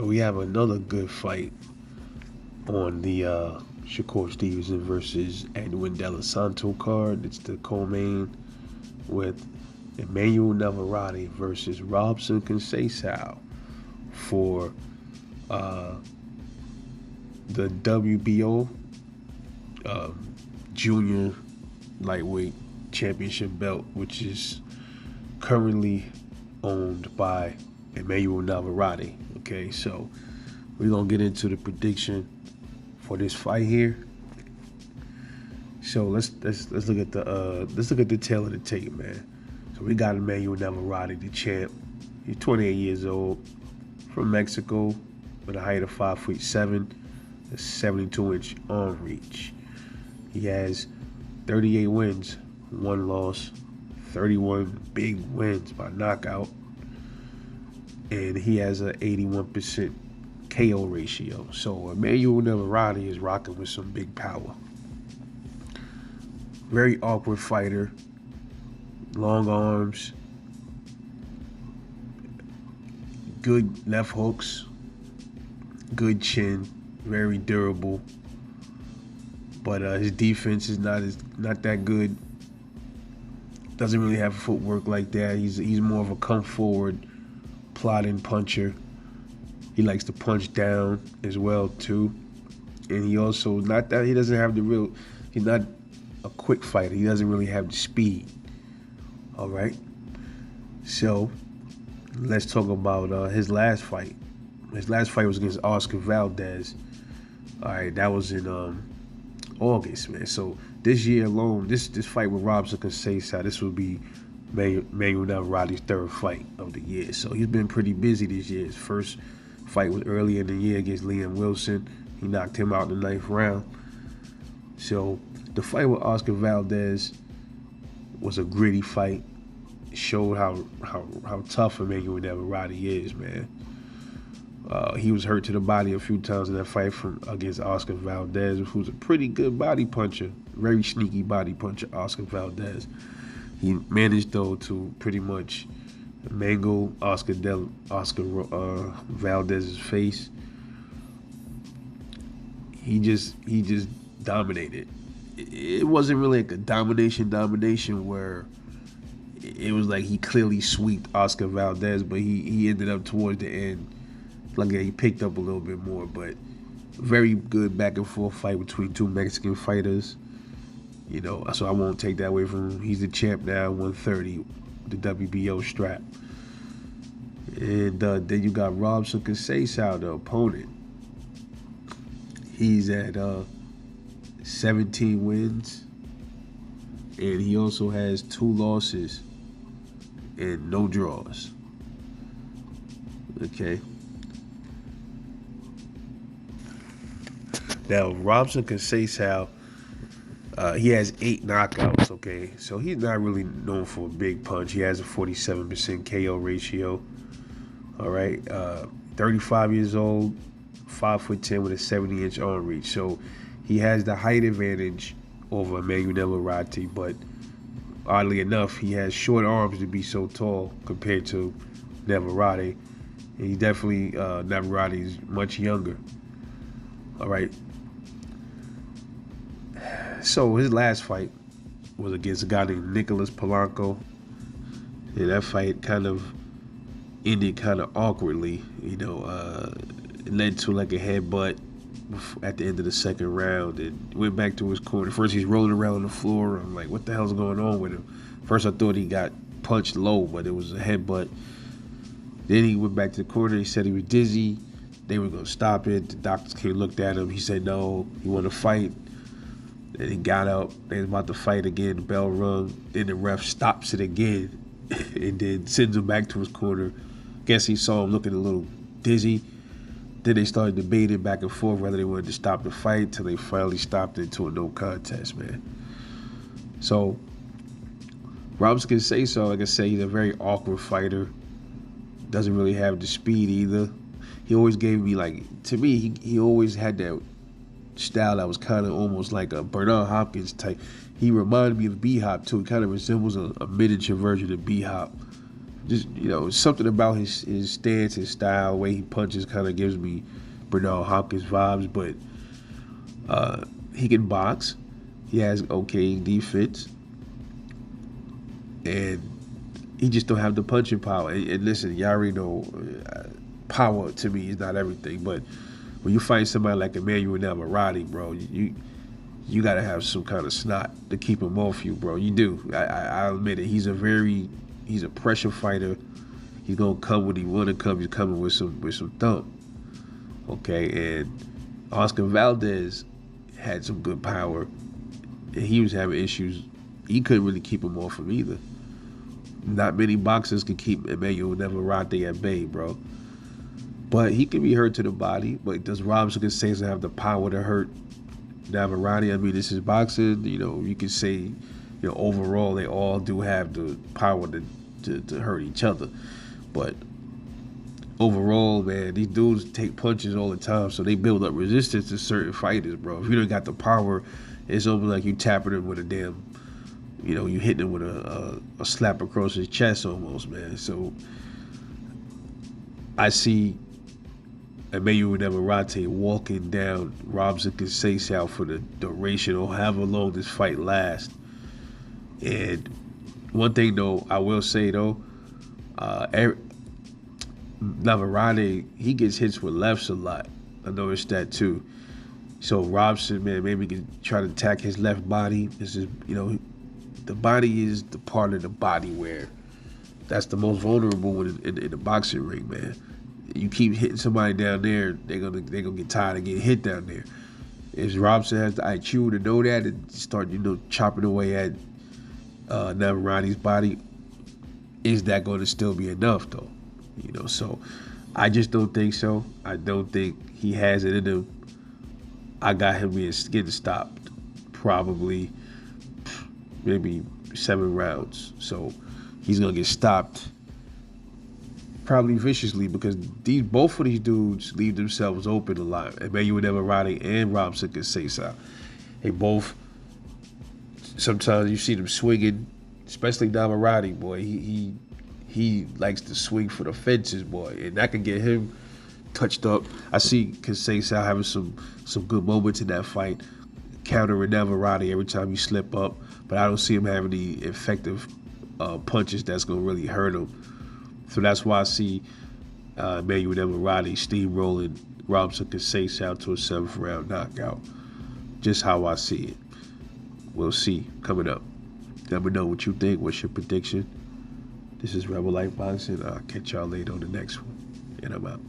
We have another good fight on the Shakur Stevenson versus Edwin De La Santo card. It's the co-main with Emmanuel Navarrete versus Robson Conceição for uh, the WBO uh, Junior Lightweight Championship belt, which is currently owned by Emmanuel Navarrete. Okay, so we're gonna get into the prediction for this fight here. So let's look at the tail of the tape, man. So we got Emmanuel Navarrete, the champ. He's 28 years old, from Mexico, with a height of 5'7", a 72-inch arm reach. He has 38 wins, 1 loss, 31 big wins by knockout, and he has an 81% KO ratio. So Emmanuel Navarrete is rocking with some big power. Very awkward fighter, long arms, good left hooks, good chin, very durable. But his defense is not that good. Doesn't really have footwork like that. He's more of a come forward, plotting puncher. He likes to punch down as well too. And he also not that he doesn't have the real. He's not a quick fighter. He doesn't really have the speed. All right. So let's talk about his last fight. His last fight was against Oscar Valdez. All right, that was in August, man. So this year alone, this fight with Robson Conceição, this will be Manuel Navarrete's 3rd fight of the year. So he's been pretty busy this year. His first fight was early in the year against Liam Wilson. He knocked him out in the 9th round. So the fight with Oscar Valdez was a gritty fight. It showed how tough Emmanuel Navarrete is, man. He was hurt to the body a few times in that fight against Oscar Valdez, who's a pretty good body puncher, very sneaky body puncher, Oscar Valdez. He managed, though, to pretty much mangle Oscar Valdez's face. He just dominated. It wasn't really like a domination where it was like he clearly sweeped Oscar Valdez, but he ended up towards the end. Like he picked up a little bit more, but very good back and forth fight between two Mexican fighters. You know, so I won't take that away from him. He's the champ now, 130, the WBO strap. And then you got Robson Conceição, the opponent. He's at 17 wins, and he also has 2 losses and no draws. Okay. Now, Robson Conceição, he has 8 knockouts, okay? So he's not really known for a big punch. He has a 47% KO ratio, all right? 35 years old, 5'10" with a 70-inch arm reach. So he has the height advantage over Emmanuel Navarrete, but oddly enough, he has short arms to be so tall compared to Navarrete. And he definitely, Navarrete is much younger, all right? So his last fight was against a guy named Nicholas Polanco. And that fight kind of ended kind of awkwardly. You know, it led to like a headbutt at the end of the 2nd round, and went back to his corner. First, he's rolling around on the floor. I'm like, what the hell's going on with him? First, I thought he got punched low, but it was a headbutt. Then he went back to the corner. He said he was dizzy. They were going to stop it. The doctors came, looked at him. He said no, he wanted to fight. Then he got up. They was about to fight again. The bell rung. Then the ref stops it again and then sends him back to his corner. Guess he saw him looking a little dizzy. Then they started debating back and forth whether they wanted to stop the fight till they finally stopped it to a no contest, man. So Robson Conceição, like I say, he's a very awkward fighter. Doesn't really have the speed either. He always gave me, like, to me, he always had that style that was kind of almost like a Bernard Hopkins type. He reminded me of B-Hop too. He kind of resembles a miniature version of B-Hop. just something about his stance, his style, the way he punches, kind of gives me Bernard Hopkins vibes. But he can box. He has okay defense, and he just don't have the punching power. And listen, y'all already know, power to me is not everything. But when you fight somebody like Emmanuel Navarrete, bro, you gotta have some kind of snot to keep him off you, bro. You do. I admit it. He's a pressure fighter. He's gonna come when he wanna come. He's coming with some thump. Okay, and Oscar Valdez had some good power, and he was having issues. He couldn't really keep him off him either. Not many boxers can keep Emmanuel Navarrete at bay, bro. But he can be hurt to the body. But does Robinson Casesa have the power to hurt Navarrete? I mean, this is boxing. You can say, overall they all do have the power to hurt each other. But overall, man, these dudes take punches all the time, so they build up resistance to certain fighters, bro. If you don't got the power, it's almost like you tapping them with a damn, you hitting him with a slap across his chest almost, man. So I see Emmanuel Navarrete walking down Robinson Casesa for the duration or however long this fight lasts. And one thing though, I will say though, Navarrete, he gets hits with lefts a lot. I noticed that too. So Robson, man, maybe can try to attack his left body. This is, the body is the part of the body where that's the most vulnerable in the boxing ring, man. You keep hitting somebody down there, they're gonna get tired of getting hit down there. If Robson has the IQ to know that and start, chopping away at Navarrete's body, is that going to still be enough though? So I just don't think so. I don't think he has it in him. I got him getting stopped, probably maybe 7 rounds. So he's gonna get stopped probably viciously because both of these dudes leave themselves open a lot. Emmanuel Navarrete and Robinson Casesa. They both, sometimes you see them swinging, especially Navarrete, boy. He likes to swing for the fences, boy, and that can get him touched up. I see Casesa having some good moments in that fight, countering Navarrete every time he slip up, but I don't see him having the effective punches that's gonna really hurt him. So that's why I see Emmanuel Navarrete steamrolling Robinson Casesa out to a 7th round knockout. Just how I see it. We'll see coming up. Let me know what you think. What's your prediction? This is Rebel Life Boxing. I'll catch y'all later on the next one. And I'm out.